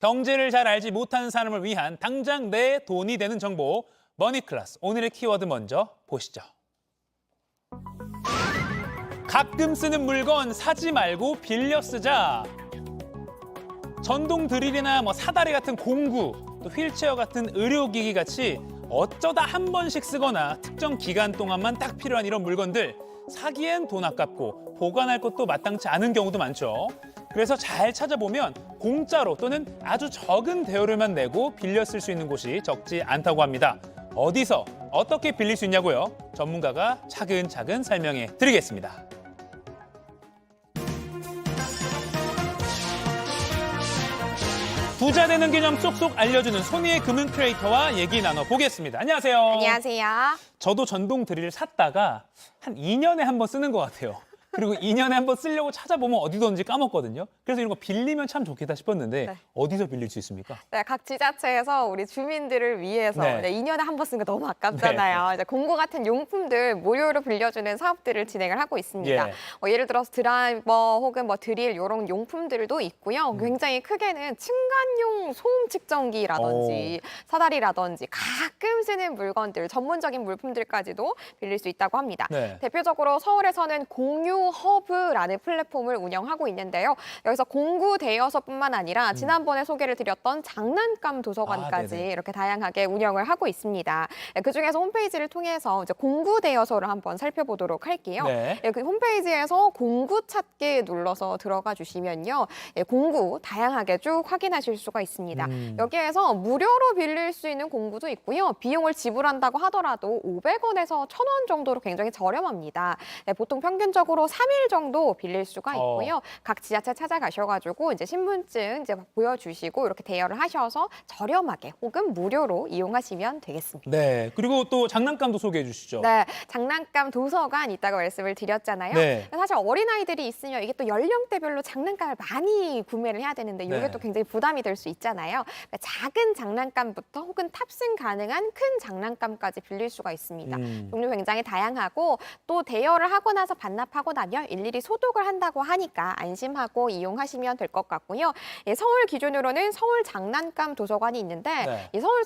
경제를 잘 알지 못하는 사람을 위한 당장 내 돈이 되는 정보, 머니클래스. 오늘의 키워드 먼저 보시죠. 가끔 쓰는 물건 사지 말고 빌려 쓰자. 전동 드릴이나 사다리 같은 공구, 또 휠체어 같은 의료기기 같이 어쩌다 한 번씩 쓰거나 특정 기간 동안만 딱 필요한 이런 물건들, 사기엔 돈 아깝고 보관할 것도 마땅치 않은 경우도 많죠. 그래서 잘 찾아보면 공짜로 또는 아주 적은 대여료만 내고 빌려 쓸 수 있는 곳이 적지 않다고 합니다. 어디서 어떻게 빌릴 수 있냐고요? 전문가가 차근차근 설명해 드리겠습니다. 부자 되는 개념 쏙쏙 알려주는 손희의 금융 크리에이터와 얘기 나눠보겠습니다. 안녕하세요. 안녕하세요. 저도 전동 드릴을 샀다가 한 2년에 한 번 쓰는 것 같아요. 그리고 2년에 한 번 쓰려고 찾아보면 어디든지 까먹거든요. 그래서 이런 거 빌리면 참 좋겠다 싶었는데 네. 어디서 빌릴 수 있습니까? 네, 각 지자체에서 우리 주민들을 위해서 네. 2년에 한 번 쓰는 거 너무 아깝잖아요. 이제 공구 같은 용품들 무료로 빌려주는 사업들을 진행을 하고 있습니다. 예. 예를 들어서 드라이버 혹은 드릴 이런 용품들도 있고요. 굉장히 크게는 층간용 소음 측정기라든지 사다리라든지 가끔 쓰는 물건들, 전문적인 물품들까지도 빌릴 수 있다고 합니다. 네. 대표적으로 서울에서는 공유 허브라는 플랫폼을 운영하고 있는데요. 여기서 공구 대여서뿐만 아니라 지난번에 소개를 드렸던 장난감 도서관까지 네네. 이렇게 다양하게 운영을 하고 있습니다. 그중에서 홈페이지를 통해서 이제 공구 대여서를 한번 살펴보도록 할게요. 네. 그 홈페이지에서 공구 찾기 눌러서 들어가 주시면요. 공구 다양하게 쭉 확인하실 수가 있습니다. 여기에서 무료로 빌릴 수 있는 공구도 있고요. 비용을 지불한다고 하더라도 500원에서 1,000원 정도로 굉장히 저렴합니다. 보통 평균적으로 3일 정도 빌릴 수가 있고요. 각 지자체 찾아가셔가지고 이제 신분증 이제 보여주시고 이렇게 대여를 하셔서 저렴하게 혹은 무료로 이용하시면 되겠습니다. 네. 그리고 또 장난감도 소개해 주시죠. 네, 장난감 도서관 있다고 말씀을 드렸잖아요. 네. 사실 어린아이들이 있으면 이게 또 연령대별로 장난감을 많이 구매를 해야 되는데 이게 네. 또 굉장히 부담이 될 수 있잖아요. 그러니까 작은 장난감부터 혹은 탑승 가능한 큰 장난감까지 빌릴 수가 있습니다. 종류 굉장히 다양하고 또 대여를 하고 나서 반납하고 나면 일일이 소독을 한다고 하니까 안심하고 이용하시면 될 것 같고요. 서울 기준으로는 서울 장난감 도서관이 있는데 네. 이 서울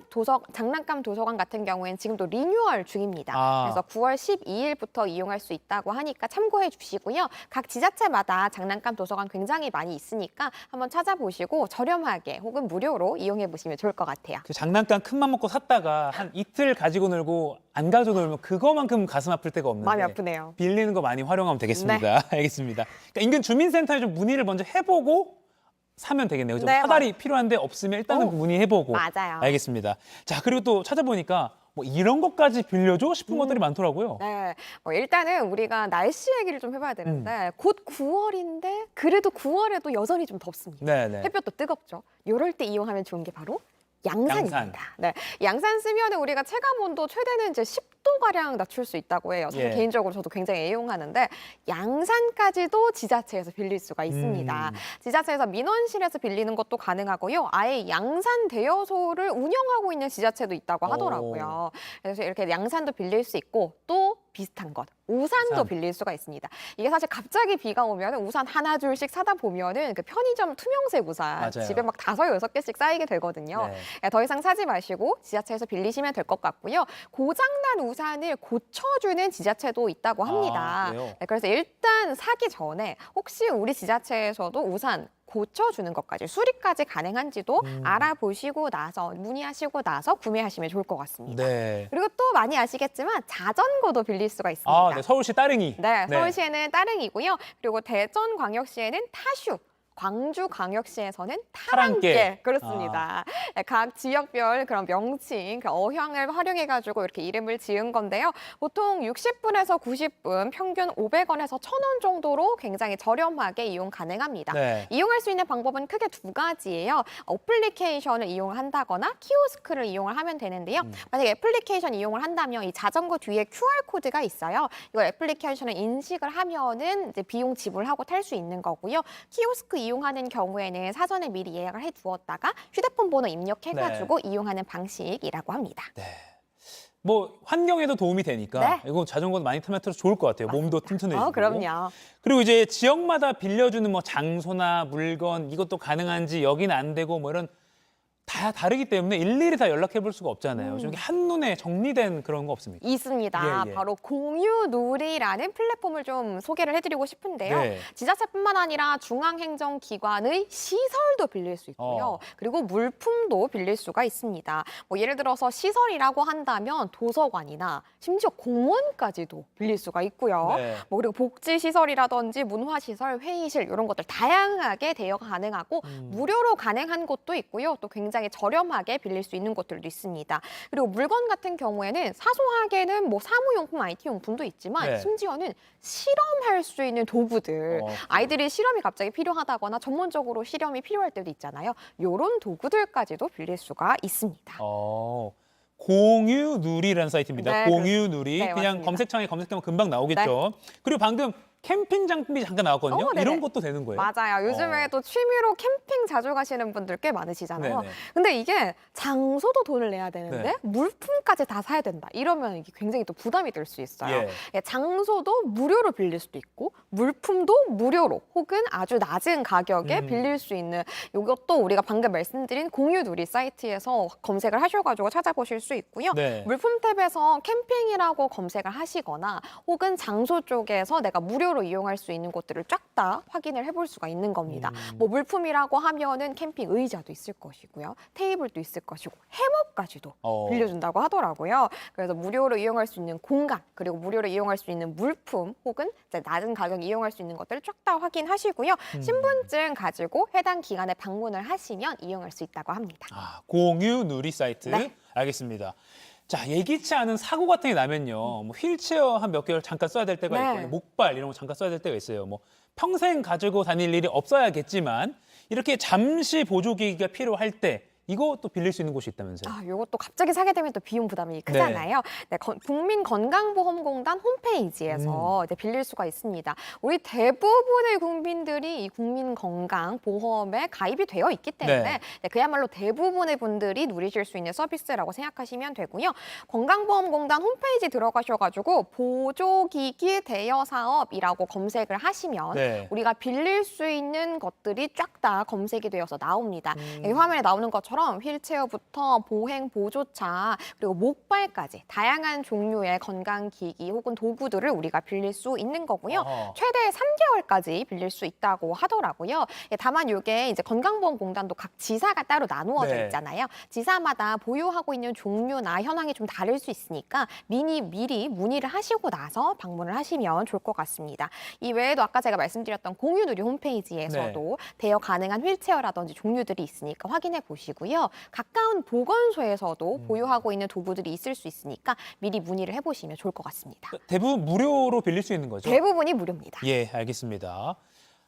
장난감 도서관 같은 경우에는 지금도 리뉴얼 중입니다. 그래서 9월 12일부터 이용할 수 있다고 하니까 참고해 주시고요. 각 지자체마다 장난감 도서관 굉장히 많이 있으니까 한번 찾아보시고 저렴하게 혹은 무료로 이용해 보시면 좋을 것 같아요. 그 장난감 큰맘 먹고 샀다가 한 이틀 가지고 놀고 안 가지고 놀면 그거만큼 가슴 아플 때가 없는데 마음이 아프네요. 빌리는 거 많이 활용하면 되겠습니다. 알겠습니다. 그러니까 인근 주민센터에 좀 문의를 먼저 해보고 사면 되겠네요. 그죠? 네, 사다리 필요한데 없으면 일단은 문의해보고. 맞아요. 알겠습니다. 자, 그리고 또 찾아보니까 이런 것까지 빌려줘 싶은 것들이 많더라고요. 네, 일단은 우리가 날씨 얘기를 좀 해봐야 되는데 곧 9월인데 그래도 9월에도 여전히 좀 덥습니다. 네네. 햇볕도 뜨겁죠. 이럴 때 이용하면 좋은 게 바로 양산입니다. 양산. 네, 양산 쓰면 우리가 체감 온도 최대는 이제 10도 가량 낮출 수 있다고 해요. 사실 예. 개인적으로 저도 굉장히 애용하는데 양산까지도 지자체에서 빌릴 수가 있습니다. 지자체에서 민원실에서 빌리는 것도 가능하고요. 아예 양산 대여소를 운영하고 있는 지자체도 있다고 하더라고요. 그래서 이렇게 양산도 빌릴 수 있고 또 비슷한 것. 우산도 우산. 빌릴 수가 있습니다. 이게 사실 갑자기 비가 오면 우산 하나 둘씩 사다 보면은 그 편의점 투명색 우산 맞아요. 집에 막 5-6개씩 쌓이게 되거든요. 네. 더 이상 사지 마시고 지자체에서 빌리시면 될 것 같고요. 고장난 우산을 고쳐주는 지자체도 있다고 합니다. 그래요? 네, 그래서 일단 사기 전에 혹시 우리 지자체에서도 우산 고쳐주는 것까지 수리까지 가능한지도 알아보시고 나서 문의하시고 나서 구매하시면 좋을 것 같습니다. 네. 그리고 또 많이 아시겠지만 자전거도 빌릴 수가 있습니다. 아, 네. 서울시 따릉이. 네, 서울시에는 따릉이고요. 그리고 대전광역시에는 타슈. 광주광역시에서는 타랑길. 타랑길 그렇습니다. 네, 각 지역별 그런 명칭, 그 어향을 활용해가지고 이렇게 이름을 지은 건데요. 보통 60분에서 90분, 평균 500원에서 1,000원 정도로 굉장히 저렴하게 이용 가능합니다. 네. 이용할 수 있는 방법은 크게 두 가지예요. 어플리케이션을 이용한다거나 키오스크를 이용을 하면 되는데요. 만약에 애플리케이션 이용을 한다면 이 자전거 뒤에 QR코드가 있어요. 이걸 애플리케이션을 인식을 하면은 이제 비용 지불하고 탈 수 있는 거고요. 키오스크 이용하는 경우에는 사전에 미리 예약을 해두었다가 휴대폰 번호 입력해가지고 이용하는 방식이라고 합니다. 네. 환경에도 도움이 되니까 네. 이거 자전거도 많이 타면 좋을 것 같아요. 몸도 튼튼해지고. 그럼요. 그리고 이제 지역마다 빌려주는 장소나 물건 이것도 가능한지 여기는 안 되고 이런 다 다르기 때문에 일일이 다 연락해 볼 수가 없잖아요. 좀 이렇게 한눈에 정리된 그런 거 없습니까? 있습니다. 예, 예. 바로 공유누리라는 플랫폼을 좀 소개를 해드리고 싶은데요. 네. 지자체뿐만 아니라 중앙행정기관의 시설도 빌릴 수 있고요. 그리고 물품도 빌릴 수가 있습니다. 뭐 예를 들어서 시설이라고 한다면 도서관이나 심지어 공원까지도 빌릴 수가 있고요. 네. 뭐 그리고 복지시설이라든지 문화시설, 회의실 이런 것들 다양하게 대여 가능하고 무료로 가능한 곳도 있고요. 또 굉장히 저렴하게 빌릴 수 있는 곳들도 있습니다. 그리고 물건 같은 경우에는 사소하게는 뭐 사무용품, IT용품도 있지만 네. 심지어는 실험할 수 있는 도구들, 아이들이 실험이 갑자기 필요하다거나 전문적으로 실험이 필요할 때도 있잖아요. 이런 도구들까지도 빌릴 수가 있습니다. 공유누리라는 사이트입니다. 네, 공유누리. 네, 그냥 맞습니다. 검색창에 검색하면 금방 나오겠죠. 그리고 방금 캠핑 장비 잠깐 나왔거든요. 네네. 이런 것도 되는 거예요? 맞아요. 요즘에 또 취미로 캠핑 자주 가시는 분들 꽤 많으시잖아요. 네네. 근데 이게 장소도 돈을 내야 되는데 네. 물품까지 다 사야 된다. 이러면 이게 굉장히 또 부담이 될 수 있어요. 예. 예, 장소도 무료로 빌릴 수도 있고 물품도 무료로 혹은 아주 낮은 가격에 빌릴 수 있는 이것도 우리가 방금 말씀드린 공유누리 사이트에서 검색을 하셔가지고 찾아보실 수 있고요. 네. 물품 탭에서 캠핑이라고 검색을 하시거나 혹은 장소 쪽에서 내가 무료로 이용할 수 있는 곳들을 쫙 다 확인을 해볼 수가 있는 겁니다. 뭐 물품이라고 하면은 캠핑 의자도 있을 것이고요. 테이블도 있을 것이고 해먹까지도 빌려준다고 하더라고요. 그래서 무료로 이용할 수 있는 공간 그리고 무료로 이용할 수 있는 물품 혹은 이제 낮은 가격 이용할 수 있는 것들을 쫙 다 확인하시고요. 신분증 가지고 해당 기관에 방문을 하시면 이용할 수 있다고 합니다. 공유누리 사이트. 네. 알겠습니다. 자, 예기치 않은 사고 같은 게 나면요. 뭐 휠체어 한 몇 개월 잠깐 써야 될 때가 네. 있고, 목발 이런 거 잠깐 써야 될 때가 있어요. 뭐 평생 가지고 다닐 일이 없어야겠지만 이렇게 잠시 보조기기가 필요할 때 이것도 빌릴 수 있는 곳이 있다면서요? 이것도 갑자기 사게 되면 또 비용 부담이 크잖아요. 네, 국민건강보험공단 홈페이지에서 이제 빌릴 수가 있습니다. 우리 대부분의 국민들이 이 국민건강보험에 가입이 되어 있기 때문에 그야말로 대부분의 분들이 누리실 수 있는 서비스라고 생각하시면 되고요. 건강보험공단 홈페이지 들어가셔가지고 보조기기 대여 사업이라고 검색을 하시면 우리가 빌릴 수 있는 것들이 쫙 다 검색이 되어서 나옵니다. 이 화면에 나오는 것처럼 휠체어부터 보행 보조차 그리고 목발까지 다양한 종류의 건강기기 혹은 도구들을 우리가 빌릴 수 있는 거고요. 최대 3개월까지 빌릴 수 있다고 하더라고요. 다만 이게 이제 건강보험공단도 각 지사가 따로 나누어져 있잖아요. 지사마다 보유하고 있는 종류나 현황이 좀 다를 수 있으니까 미리 문의를 하시고 나서 방문을 하시면 좋을 것 같습니다. 이 외에도 아까 제가 말씀드렸던 공유누리 홈페이지에서도 대여 가능한 휠체어라든지 종류들이 있으니까 확인해 보시고요. 가까운 보건소에서도 보유하고 있는 도구들이 있을 수 있으니까 미리 문의를 해보시면 좋을 것 같습니다. 대부분 무료로 빌릴 수 있는 거죠? 대부분이 무료입니다. 예, 알겠습니다.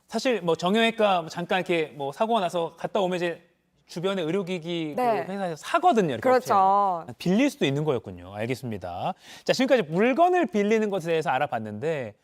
사실 뭐 정형외과 잠깐 이렇게 뭐 사고가 나서 갔다 오면 이제 주변에 의료기기 그 회사에서 사거든요. 이렇게 그렇죠. 업체에. 빌릴 수도 있는 거였군요. 알겠습니다. 자, 지금까지 물건을 빌리는 것에 대해서 알아봤는데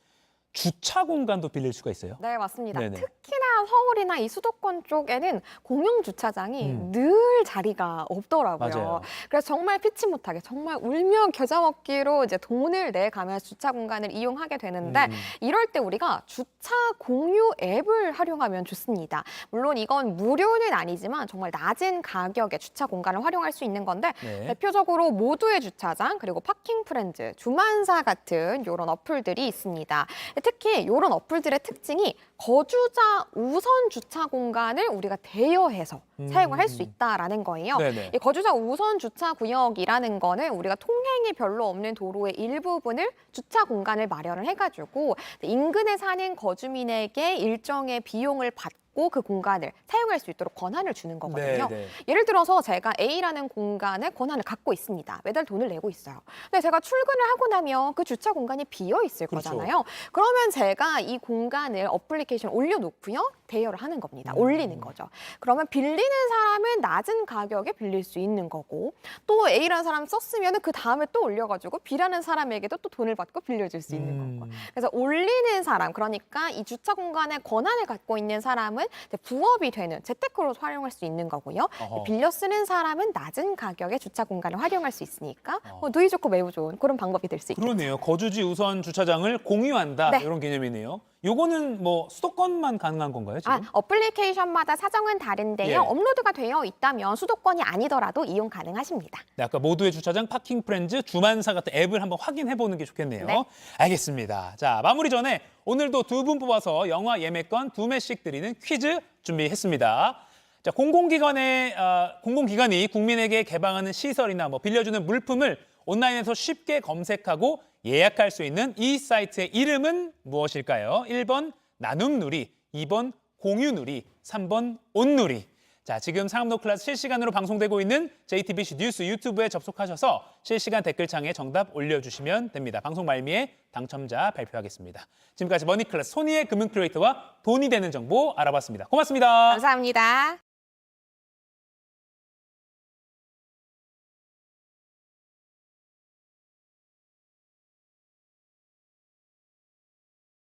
주차 공간도 빌릴 수가 있어요? 네, 맞습니다. 네네. 특히나 서울이나 이 수도권 쪽에는 공용 주차장이 늘 자리가 없더라고요. 맞아요. 그래서 정말 피치 못하게 정말 울며 겨자 먹기로 이제 돈을 내가며 주차 공간을 이용하게 되는데 이럴 때 우리가 주차 공유 앱을 활용하면 좋습니다. 물론 이건 무료는 아니지만 정말 낮은 가격에 주차 공간을 활용할 수 있는 건데 대표적으로 모두의 주차장 그리고 파킹 프렌즈, 주만사 같은 이런 어플들이 있습니다. 특히 이런 어플들의 특징이 거주자 우선 주차 공간을 우리가 대여해서 사용을 할 수 있다라는 거예요. 이 거주자 우선 주차 구역이라는 거는 우리가 통행이 별로 없는 도로의 일부분을 주차 공간을 마련을 해가지고 인근에 사는 거주민에게 일정의 비용을 받고 그 공간을 사용할 수 있도록 권한을 주는 거거든요. 예를 들어서 제가 A라는 공간에 권한을 갖고 있습니다. 매달 돈을 내고 있어요. 근데 제가 출근을 하고 나면 그 주차 공간이 비어 있을 거잖아요. 그러면 제가 이 공간을 어플리케이션에 올려놓고요. 대여를 하는 겁니다. 올리는 거죠. 그러면 빌리는 사람은 낮은 가격에 빌릴 수 있는 거고 또 A라는 사람 썼으면 그 다음에 또 올려가지고 B라는 사람에게도 또 돈을 받고 빌려줄 수 있는 거고. 그래서 올리는 사람, 그러니까 이 주차 공간에 권한을 갖고 있는 사람은 부업이 되는 재테크로 활용할 수 있는 거고요. 빌려 쓰는 사람은 낮은 가격에 주차 공간을 활용할 수 있으니까 누이 좋고 매우 좋은 그런 방법이 될 수 있겠죠. 그러네요. 거주지 우선 주차장을 공유한다 이런 개념이네요. 요거는 뭐 수도권만 가능한 건가요, 지금? 어플리케이션마다 사정은 다른데요. 예. 업로드가 되어 있다면 수도권이 아니더라도 이용 가능하십니다. 네, 아까 모두의 주차장, 파킹 프렌즈, 주만사 같은 앱을 한번 확인해 보는 게 좋겠네요. 네. 알겠습니다. 자, 마무리 전에 오늘도 두 분 뽑아서 영화 예매권 2매씩 드리는 퀴즈 준비했습니다. 자, 공공기관이 국민에게 개방하는 시설이나 뭐 빌려주는 물품을 온라인에서 쉽게 검색하고 예약할 수 있는 이 사이트의 이름은 무엇일까요? 1번 나눔누리, 2번 공유누리, 3번 온누리. 자, 지금 상암노 클래스 실시간으로 방송되고 있는 JTBC 뉴스 유튜브에 접속하셔서 실시간 댓글창에 정답 올려주시면 됩니다. 방송 말미에 당첨자 발표하겠습니다. 지금까지 머니클래스 손희의 금융 크리에이터와 돈이 되는 정보 알아봤습니다. 고맙습니다. 감사합니다.